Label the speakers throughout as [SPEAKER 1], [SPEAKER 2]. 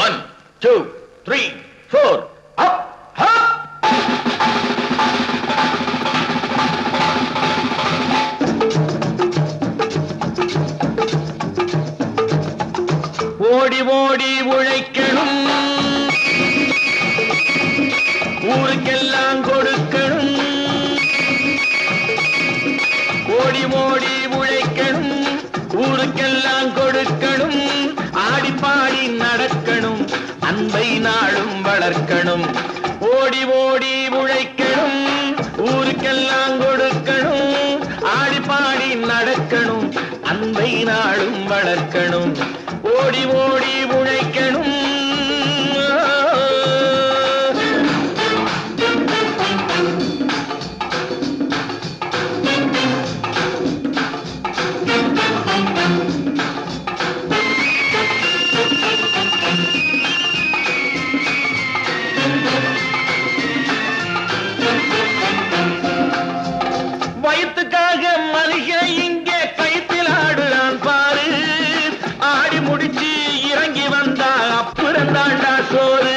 [SPEAKER 1] 1 2 3 4 up up. ஓடி ஓடி உழைக்கணும், ஊருக்கெல்லாம் கொடுக்கணும். ஓடி ஓடி உழைக்கணும், ஊருக்கெல்லாம் கொடுக்கணும். ஆடி பாடி நடக்கணும், அன்பை நாளும் வளர்க்கணும். ஓடி ஓடி உழைக்கணும், ஊருக்கெல்லாம் கொடுக்கணும். ஆடி பாடி நடக்கணும், அன்பை நாளும் வளர்க்கணும். ஓடி ஓடி உழைக்கணும். வயிற்றுக்காக மனுஷன் இங்கே கைத்தில் ஆடுறான் பாரு. ஆடி முடிச்சு இறங்கி வந்தா அப்புறம் தாண்டா சோறு.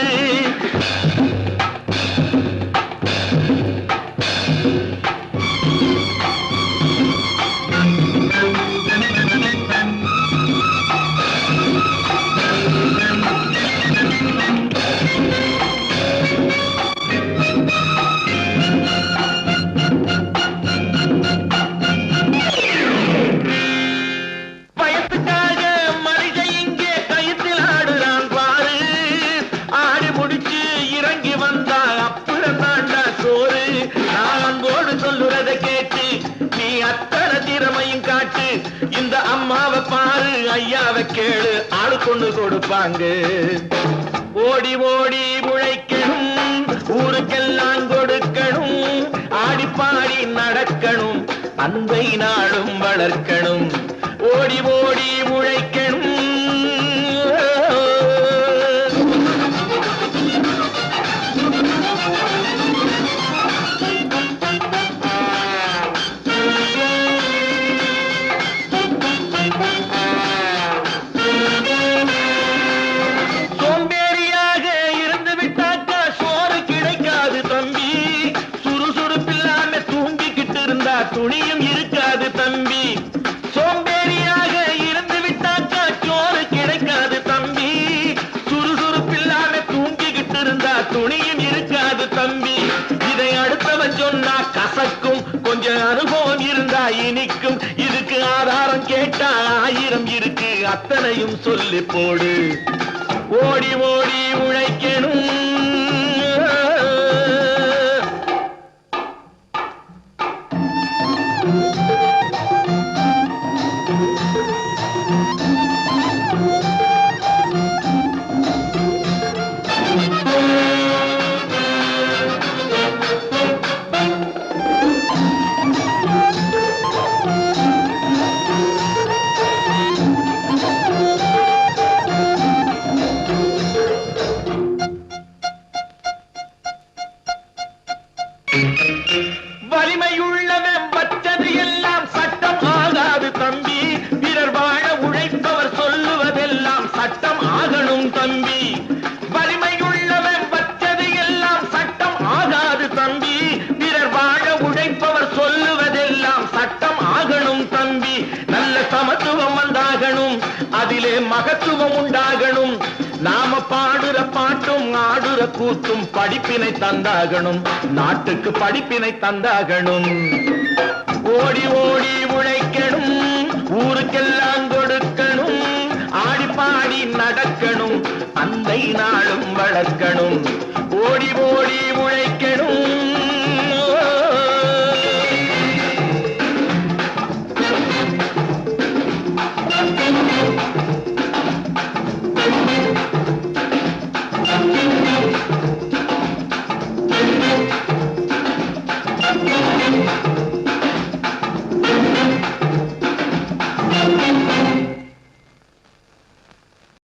[SPEAKER 1] இந்த அம்மாவை பாரு, ஐயாவை கேளு, ஆளு கொண்டு கொடுப்பாங்க. ஓடி ஓடி உழைக்கணும், ஊருக்கெல்லாம் கொடுக்கணும். ஆடி பாடி நடக்கணும், அன்பை நாளும் வளர்க்கணும். ஓடி ஓடி உழைக்கணும். துணியும் இருக்காது தம்பி. சோம்பேறியாக இருந்து விட்டாக்கா சோறு கிடைக்காது தம்பி. சுறுசுறுப்பில்லாம தூங்கிக்கிட்டு இருந்தா துணியும் இருக்காது தம்பி. இதை அடுத்தவன் சொன்னா கசக்கும், கொஞ்சம் அனுபவம் இருந்தா இனிக்கும். இதுக்கு ஆதாரம் கேட்டா 1000 இருக்கு, அத்தனையும் சொல்லி போடு. ஓடி ஓடி உழைக்கணும். வலிமையுள்ளவன் வச்சது எல்லாம் சட்டம் ஆகாது தம்பி. பிறர் வாழ உழைப்பவர் சொல்லுவதெல்லாம் சட்டம் ஆகணும் தம்பி. வலிமையுள்ளவன் வச்சது எல்லாம் சட்டம் ஆகாது தம்பி. பிறர் வாழ உழைப்பவர் சொல்லுவதெல்லாம் சட்டம் ஆகணும் தம்பி. நல்ல சமத்துவம் வந்தாகணும், அதிலே மகத்துவம் உண்டாகணும். நாம பாடுற பாட்டும் ஆடுற கூத்தும் படிப்பினை தந்தாகணும், நாட்டுக்கு படிப்பினை தந்தாகணும். ஓடி ஓடி உழைக்கணும், ஊருக்கெல்லாம் கொடுக்கணும். ஆடி பாடி நடக்கணும், அன்பை நாளும் வளர்க்கணும்.